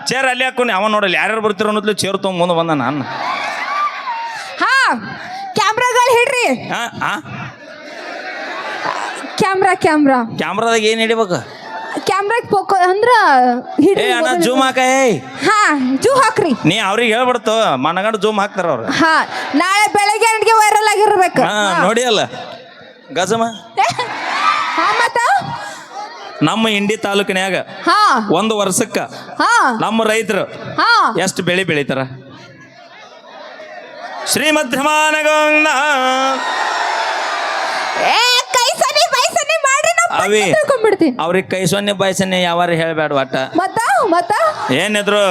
Chair ಅಲ್ಲಿ ಹಾಕೊಂಡು ಅವ ನೋಡಲ್ಲ ಯಾರ್ಯಾರು ಬರ್ತಿರೋ ಅನ್ನೋದ್ಲು ಚೇರ್ ತೊಗೊಂಡ್ ಮುಂದೆ ಬಂದ ನಾನು. ಹಾ ಕ್ಯಾಮ್ರಾಗಳು ಹಿಡ್ರಿ. ಕ್ಯಾಮ್ರಾ ಕ್ಯಾಮ್ರಾದಾಗ ಏನ್ ಹಿಡಿಬೇಕು? ಕ್ಯಾಮ್ರಾಗ್ ಫೋಕೋ ಅಂದ್ರ ಏ ಅಣ್ಣ ಜೂಮ್ ಹಾಕ. ಹಾ ಜೂ ಹಾಕ್ರಿ. ನೀ ಅವ್ರಿಗೆ ಹೇಳ್ಬಿಡ್ತು ಮನಗಂಡು ಜೂಮ್ ಹಾಕ್ತಾರ ಅವ್ರು. ಹಾ ನಾಳೆ ಬೆಳಗ್ಗೆ ನನಗೆ ವೈರಲ್ ಆಗಿರ್ಬೇಕು. ನೋಡಿ ಅಲ್ಲ ಗಜಮ ಮತ್ತ ನಮ್ಮ ಇಂಡಿ ತಾಲೂಕಿನ್ಯಾಗ ಒಂದು ವರ್ಷಕ್ಕ ನಮ್ಮ ರೈತರು ಎಷ್ಟು ಬೆಳೆ ಬೆಳಿತಾರ? ಶ್ರೀಮಧ್ಯಮಾನ ಗೋವಿಂದ ಅವಿ ಅವ್ರಿಗೆ ಕೈ ಸೊನ್ನೆ ಬಾಯಿ ಸೊನ್ನೆ ಯಾವಾರ ಹೇಳ್ಬೇಡ ಒಟ್ಟ. ಮತ್ತ ಏನಿದ್ರು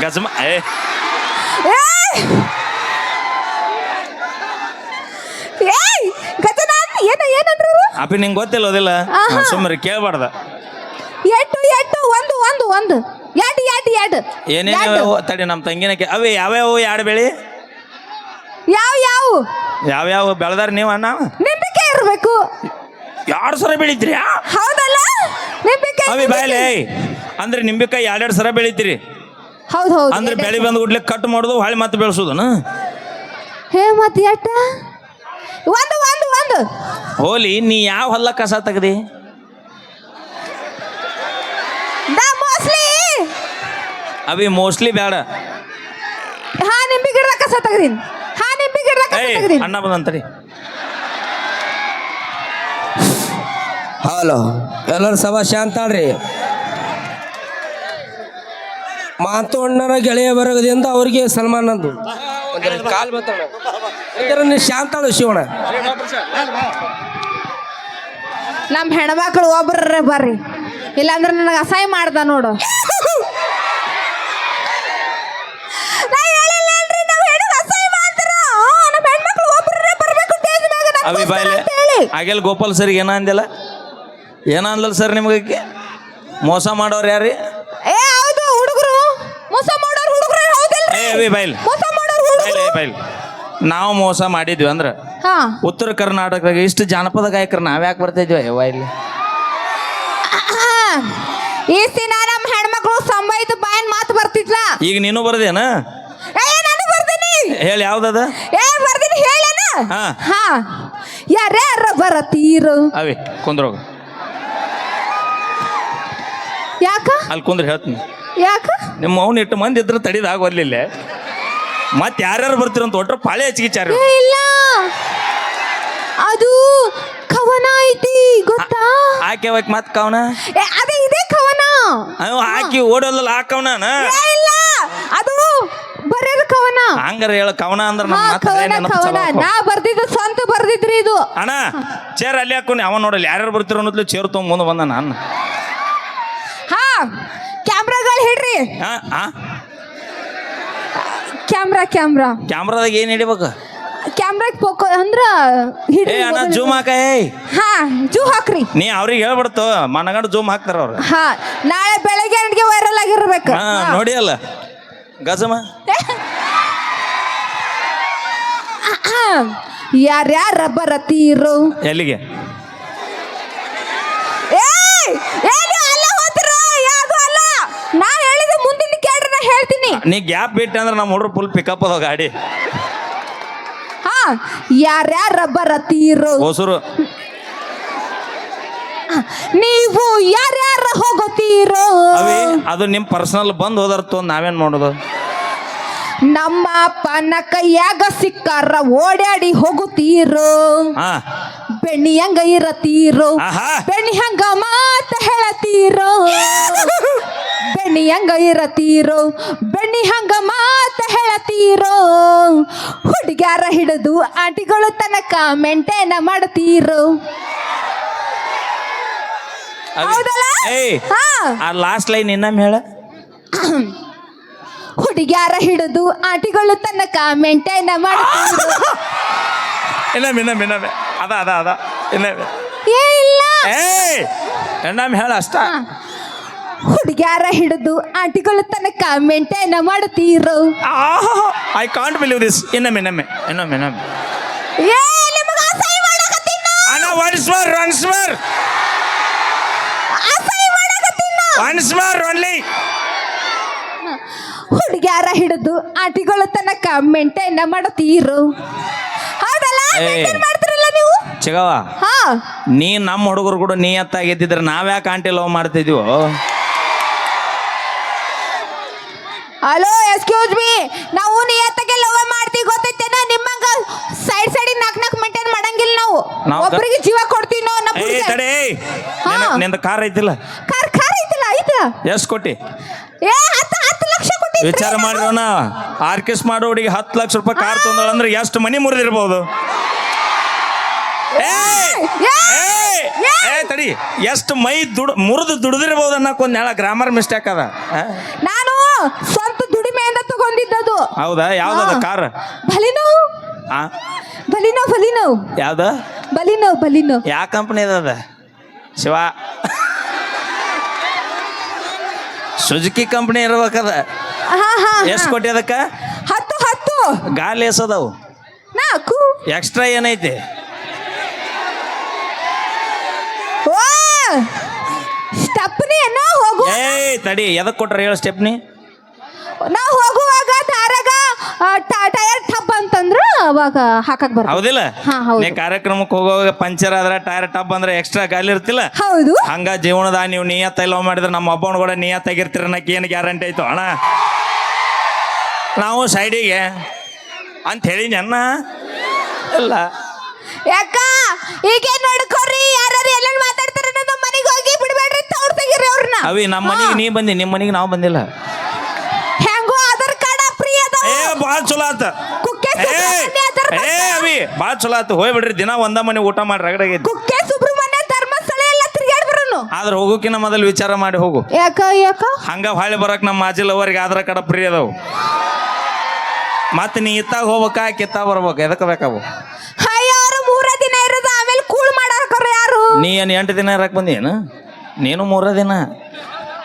ಗಜಮ ಅಪ್ಪಿ ನಿಂಗೆ ಗೊತ್ತಿಲ್ಲೋದಿಲ್ಲ ಸುಮ್ಮನೆ ಕೇಳ್ಬಾರ್ದ. ಏನೇನು ತಡಿ ನಮ್ಮ ತಂಗಿನ ಅವಿ ಯಾವ್ಯಾವ ಎರಡು ಬೆಳಿ ಯಾವ್ಯಾವ ಬೆಳೆದಾರ ನೀವು ಅಣ್ಣ? ನಿಂಬಿಕೆ ಇರ್ಬೇಕು. 2 ಸರ ಬೆಳಿತೀರಿ? ಹೌದಲ್ಲ ಅವಿ ಬಾಯ್ಲೆ ಅಂದ್ರೆ ನಿಂಬಿಕಾಯಿ 2 ಸರ ಬೆಳಿತೀರಿ? ಹೌದು ಅಂದ್ರೆ ಬೆಳಿ ಬಂದು ಗುಡ್ಲೆ ಕಟ್ ಮಾಡೋದು ಹೊಳ್ಳಿ ಮತ್ತೆ ಬೆಳೆಸೋದನ? ಮತ್ತೆ ಎಟ್ಟ ಒಂದು ಹೋಲಿ ನೀ ಯಾವ ಹೊಲ ಕಸ ತೆಗ್ದಿ? ಅವಿ ಮೋಸ್ಟ್ಲಿ ಬೇಡ. ನಿಂಬಿ ಗಿಡದ ಕಸ ತೆಗ್ದೀನಿ. ಅಣ್ಣ ಬಂದಂತರಿ. ಹಲೋ ಎಲ್ಲರೂ ಸಭಾ ಶಾಂತ ಅಲ್ರಿ. ಮಾತೋಣ್ಣನ ಗೆಳೆಯ ವರ್ಗದಿಂದ ಅವ್ರಿಗೆ ಸನ್ಮಾನ ಅಂದು ಕಾಲ್ ಬತ್ತಾಳ ಶಾಂತಾಳು ಶಿವಣ್ಣ. ನಮ್ಮ ಹೆಣ್ಮಕ್ಳು ಒಬ್ರ ಬರ್ರಿ, ಇಲ್ಲಾಂದ್ರೆ ನನಗೆ ಅಸಹ್ಯ ಮಾಡ್ದ ನೋಡು. ಅವಿ ಬಾಯ್ಲೆ ಆಗೆಲ್ಲ ಗೋಪಾಲ್ ಸರ್ ಏನ ಅಂದಿಲ್ಲ? ಏನ ಅಂದಲ್ಲ ಸರ್ ನಿಮಗೆ? ಮೋಸ ಮಾಡೋರು ಯಾರಿ? ಹುಡುಗರು ಮೋಸ ಮಾಡೋರು ಹುಡುಗರು. ಅವಿ ಬಾಯ್ಲೆ ನಾವು ಮೋಸ ಮಾಡಿದ್ವಿ ಅಂದ್ರೆ ಉತ್ತರ ಕರ್ನಾಟಕದಾಗ ಇಷ್ಟು ಜಾನಪದ ಗಾಯಕರು ನಾವ್ಯಾಕೆ ಬರ್ತಿದ್ವಿ? ಇಲ್ಲಿ ಈ ದಿನ ನಮ್ಮ ಹೆಣ್ಮಕ್ಳು ಸಂಬೈತ ಬಾಯನ್ ಮಾತು ಬರ್ತಿದ್ಲ. ಈಗ ನೀನು ಬರ್ದೇನ? ಹೇಳಿ ಯಾವ್ದದ? ಬರ್ತೀನಿ ಹೇಳೇನ? ಯಾರ್ಯಾರ ಬರತೀರು? ಅವಿ ಕುಂದ್ರೋಗ. ಯಾಕ ಅಲ್ಲಿ ಕುಂದ್ರ ಹೇಳ್ತೀನಿ. ಯಾಕ ನಿಮ್ಮ ಅವ್ನ ಇಟ್ಟು ಮಂದಿ ಇದ್ರೆ ತಡಿದಾಗಲಿಲ್ಲ. ಮತ್ತೆ ಯಾರ್ಯಾರು ಬರ್ತೀರಂತ ಒಟ್ರ ಪಾಳೆ ಹಚ್ಚಿಚಾರ. ಇಲ್ಲ ಅದು ಕವನ ಐತಿ ಗೊತ್ತಾ? ಆಕೆ ಹೋಗಿ ಮತ್ ಕವನ ಅದೇ ಇದೆ ಕವನ. ಹಾಕಿ ಓಡೋಲ್ಲ ಆ ಕವನ. ಇಲ್ಲ ಅದು ಬರೆದ ಕವನ. ಹಂಗಾರ ಹೇಳ ಕವನ ಅಂದ್ರೆ ನಾ ಬರ್ದಿದ್ದು ಸ್ವಂತ ಬರ್ದಿದ್ರಿ ಇದು. ಅಣ್ಣ ಚೇರ್ ಅಲ್ಲಿ ಹಾಕೊಂಡು ಅವ ನೋಡಲ್ಲ ಯಾರ್ಯಾರು ಬರ್ತಿರೋ ಅನ್ನೋದ್ಲು ಚೇರ್ ತೊಗೊಂಡ್ ಮುಂದೆ ಬಂದ ನಾನು. ಕ್ಯಾಮ್ರಾಗಳು ಹಿಡ್ರಿ. ಕ್ಯಾಮ್ರಾದಾಗ ಏನ್ ಹಿಡಿಬೇಕು? ಕ್ಯಾಮ್ರಾಗ್ ಫೋಕೋ ಅಂದ್ರ ಏ ಅಣ್ಣ ಜೂಮ್ ಹಾಕ. ಜೂ ಹಾಕ್ರಿ. ನೀ ಅವ್ರಿಗೆ ಹೇಳ್ಬಿಡ್ತು ಮನಗಂಡು ಜೂಮ್ ಹಾಕ್ತಾರ ಅವ್ರು. ನಾಳೆ ಬೆಳಗ್ಗೆ ನನಗೆ ವೈರಲ್ ಆಗಿರ್ಬೇಕು. ನೋಡಿ ಅಲ್ಲ ಗಜಮ ಯಾರ್ಯಾರ ಬರತೀರು? ಎಲ್ಲಿಗೆ? ನಾ ಹೇಳಿದ ಮುಂದಿನ ಕೇಳ್ರಿ, ನಾ ಹೇಳ್ತೀನಿ. ನೀ ಗ್ಯಾಪ್ ಬಿಟ್ಟು ಅಂದ್ರೆ ನಮ್ಮ ಹುಡುಗ್ರು ಫುಲ್ ಪಿಕಪ್ ಅದ ಗಾಡಿ. ಯಾರ್ಯಾರ ಬರತೀರು? ಹೊಸರು ನೀವು ಯಾರ್ಯಾರ ಹೋಗುತ್ತೀರೋ? ಅದು ನಿಮ್ ಪರ್ಸನಲ್ ಬಂದ್ ಹೋದರ್ತು ನಾವೇನ್ ಮಾಡೋದು? ನಮ್ಮ ಅಪ್ಪನ ಕೈಯಾಗ ಸಿಕ್ಕಾರ ಓಡಾಡಿ ಹೋಗುತ್ತೀರೋ? ಬೆಣ್ಣಿ ಹಂಗ ಇರತೀರೋ? ಬೆಣ್ಣಿ ಹಂಗ ಮಾತ ಹೇಳತೀರೋ? ಬೆಣ್ಣಿ ಹಂಗ ಇರತೀರೋ? ಬೆಣ್ಣಿ ಹಂಗ ಮಾತ ಹೇಳತೀರೋ? ಹುಡುಗ್ಯಾರ ಹಿಡಿದು ಆಂಟಿಗಳು ತನಕ ಮೆಂಟೇನ ಮಾಡ್ತೀರೋ? ಲಾಸ್ಟ್ ಲೈನ್ ಇನ್ನೊಮ್ಮೆ ಹೇಳ. ಹುಡುಗ್ಯಾರ ಹಿಡಿದು ಆಂಟಿಗಳು ತನಕ ಮೆಂಟೇನ ಮಾಡ್ತೀರೋ? ಇನ್ನೊಮ್ಮೆ ಅದ ಇನ್ನೊಮ್ಮೆ ಹೇಳ ಅಷ್ಟ. ಹುಡುಗ್ಯಾರ ಹಿಡಿದು ಆಂಟಿಗಳು ತನಕ ಮೆಂಟೇನ ಮಾಡ್ತೀರೋ? I can't believe this. ಇನ್ನೊಮ್ಮೆ once more only. ಹುಡುಗ್ಯಾರ ಹಿಡಿದು ಆಟಿಗಳ ತನಕ ಮೇಂಟೈನ್ ಮಾಡತೀರು ಹೌದಲ್ಲ ಏ. maintain ಮಾಡ್ತಿರಲ್ಲ ನೀವು ಚಿಗವ ಹಾ ನೀ ನಮ್ಮ ಹುಡುಗರು ಕೂಡ ನೀ ಎತ್ತಾಗಿದ್ದಿದ್ರೆ ನಾವ್ಯಾಕೆ ಆಂಟಿ ಲವ್ ಮಾಡ್ತಿದ್ವು ಹಲೋ ಎಕ್ಸ್ಕ್ಯೂಸ್ ಮೀ ನಾವು ನಿಯತ್ತಾಗೆ ಲವ್ ಮಾಡ್ತೀವಿ ಗೊತ್ತೈತೇನ ನಿಮ್ಮಂಗ ಸೈಡ್ ನಾಕ್ ಮೇಂಟೈನ್ ಮಾಡಂಗಿಲ್ಲ ನಾವು ನಾವ್ ಒಬ್ಬರಿಗೆ ಜೀವ ಕೊಡ್ತೀವಿ ನಾವು ನಮ್ಮ ಏ ಹುಡುಗ ತಡೆ ಹಾ. ನಿಂದ ಕಾರ್ ಐತಿಲ್ಲ ಕಾರ್ ಐತಲ್ಲ ಐತ ಎಷ್ಟು ಕೊಟ್ಟಿ ಏ 10 ಲಕ್ಷ ಕೊಟ್ಟಿ ವಿಚಾರ ಮಾಡಿರೋಣ ಆರ್ಕೆಸ್ ಮಾಡೋ ಹುಡುಗಿ 10 ಲಕ್ಷ ರೂಪಾಯಿ ಕಾರ್ ತೊಂದಳ ಅಂದ್ರೆ ಎಷ್ಟು ಮನಿ ಮುರಿದಿರ್ಬೋದು ತಡಿ ಎಷ್ಟು ಮೈ ದುಡ್ದಿರ್ಬೋದು ಅನ್ನಕ್ಕೊಂದು ಹೇಳ ಗ್ರಾಮರ್ ಮಿಸ್ಟೇಕ್ ಅದ ಆ? ನಾನು ಸ್ವಂತ ದುಡಿಮೆಯಿಂದ ತಗೊಂಡಿದ್ದದು ಹೌದಾ ಯಾವ್ದದ ಕಾರ್ ಬಲಿನೋ ಆ ಬಲಿನೋ ಯಾವ್ದ ಬಲಿನೋ ಯಾವ ಕಂಪ್ನಿ ಅದ ಶಿವ ಸುಜುಕಿ ಕಂಪ್ನಿ ಇರ್ಬೇಕದ ಹಾ ಹಾ ಎಷ್ಟು ಕೊಟ್ಟಿ ಅದಕ್ಕ 10 ಗಾಲಿ ಎಸದವು 4 ಎಕ್ಸ್ಟ್ರಾ ಏನೈತಿ ಓ ಸ್ಟೆಪ್ನಿ ನಾ ಹೋಗು ಏಯ್ ತಡಿ ಎದಕ್ ಕೊಟ್ರ ಹೇಳ ಸ್ಟೆಪ್ನಿ ನಾ ಹೋಗುವಾಗ ದಾರಾಗ ಟೈರ್ ಟಬ್ ಅಂತಂದ್ರು ಅವಾಗ ಹಾಕಕ್ ಬರ ಹೌದಿಲ್ಲ ಹಾ, ಹೌದು. ನೀ ಕಾರ್ಯಕ್ರಮಕ್ಕೆ ಹೋಗುವಾಗ ಪಂಚರ್ ಆದ್ರೆ ಟೈರ್ ಟಬ್ ಅಂದ್ರೆ ಎಕ್ಸ್ಟ್ರಾ ಗಾಲಿ ಇರ್ತಿಲ್ಲ ಹೌದು ಹಂಗ ಜೀವನದ ನೀವು ನಿಯತ್ತ ಲವ್ ಮಾಡಿದ್ರೆ ನಮ್ಮ ಒಬ್ಬನ ಕೂಡ ನಿಯತ್ತಾಗಿರ್ತೀರ ಅನ್ನಕ್ಕೆ ಏನು ಗ್ಯಾರಂಟಿ ಆಯ್ತು ಅಣ್ಣ ನಾವು ಸೈಡಿಗೆ ಅಂತ ಹೇಳಿ ಅಣ್ಣ ಇಲ್ಲ ಯಾಕ ಈಗ ನೋಡ್ಕೊರಿ ಯಾರು ಎಲ್ಲೆಲ್ಲಿ ಮಾತಾಡ್ತಾರೆ ನಮ್ಮ ಮನೆಗೆ ಹೋಗಿ ಬಿಡ್ಬೇಡ್ರಿ ತವ್ರ ತೆಗೀರಿ ಅವ್ರನ್ನ ಅವಿ ನಮ್ಮ ಮನೆಗೆ ನೀ ಬಂದಿ ನಿಮ್ಮ ಮನೆಗೆ ನಾವು ಬಂದಿಲ್ಲ ಹೆಂಗೋ ಆಧಾರ್ ಕಾರ್ಡ್ ಫ್ರೀ ಅದ ಏ ಭಾಳ ಚಲೋ ಆತ ಕುಕ್ಕೆ ಏ ಸುಬ್ರಹ್ಮಣ್ಯ ಆಧಾರ್ ಏ ಅವಿ ಭಾಳ ಚಲೋ ಆತು ಹೋಗ್ಬಿಡ್ರಿ ದಿನ ಒಂದ ಮನೆ ಊಟ ಮಾಡಿ ರಗಡಾಗೈತಿ ಕುಕ್ಕೆ ಸುಬ್ರಹ್ಮಣ್ಯ ಧರ್ಮಸ್ಥಳ ಎಲ್ಲ ತಿರ್ಗಾಡ್ ಬರೋನು ಆದ್ರೆ ಹೋಗೋಕಿನ ಮೊದಲು ವಿಚಾರ ಮಾಡಿ ಹೋಗು ಯಾಕ ಹಂಗ ಹೊಳ್ಳಿ ಬರಕ್ ನಮ್ಮ ಮಾಜಿ ಲವರ್ಗೆ ಆಧಾರ್ ಕಾರ್ಡ್ ಫ್ರೀ ಅದಾವು ಮತ್ತೆ ನೀ ಇತ್ತಾಗ ಹೋಗ್ಬೇಕಾ ಕಿತ್ತ ಬರ್ಬೇಕು ಎದಕ್ಕೆ ಬೇಕಾವು ಯಾರು 3 ದಿನ ಇರೋದು ಆಮೇಲೆ ಕೂಲ್ ಮಾಡಾರ ಯಾರು ನೀ ಏನು 8 ದಿನ ಇರಕ್ ಬಂದೇನು ನೀನು 3 ದಿನ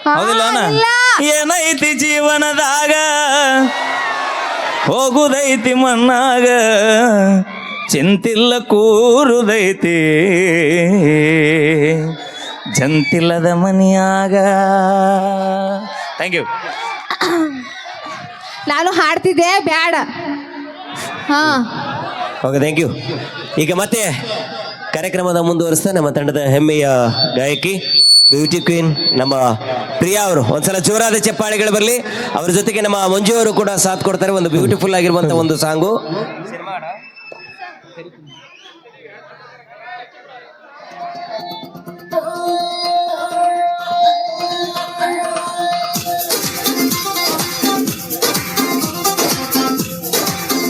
ಹೌದಿಲ್ಲ ಅಣ್ಣ? ಇಲ್ಲ. ಏನೈತಿ ಜೀವನದಾಗ ಹೋಗುದೈತಿ ಮಣ್ಣಾಗ ಚಿಂತಿಲ್ಲ ಕೂರುದೈತಿ ಜಂತಿಲ್ಲದ ಮನಿಯಾಗ ಥ್ಯಾಂಕ್ ಯು ನಾನು ಹಾಡ್ತಿದ್ದೆ ಬ್ಯಾಡ ಹಾ ಓಕೆ ಥ್ಯಾಂಕ್ ಯು ಈಗ ಮತ್ತೆ ಕಾರ್ಯಕ್ರಮದ ಮುಂದುವರಿಸ್ತಾ ನಮ್ಮ ತಂಡದ ಹೆಮ್ಮೆಯ ಗಾಯಕಿ ಬ್ಯೂಟಿ ಕ್ವೀನ್ ನಮ್ಮ ಪ್ರಿಯಾ ಅವರು ಒಂದ್ಸಲ ಜೋರಾದ ಚಪ್ಪಾಳೆಗಳು ಬರಲಿ. ಅವ್ರ ಜೊತೆಗೆ ನಮ್ಮ ಮಂಜು ಅವರು ಕೂಡ ಸಾಥ್ ಕೊಡ್ತಾರೆ. ಒಂದು ಬ್ಯೂಟಿಫುಲ್ ಆಗಿರುವಂತ ಒಂದು ಸಾಂಗು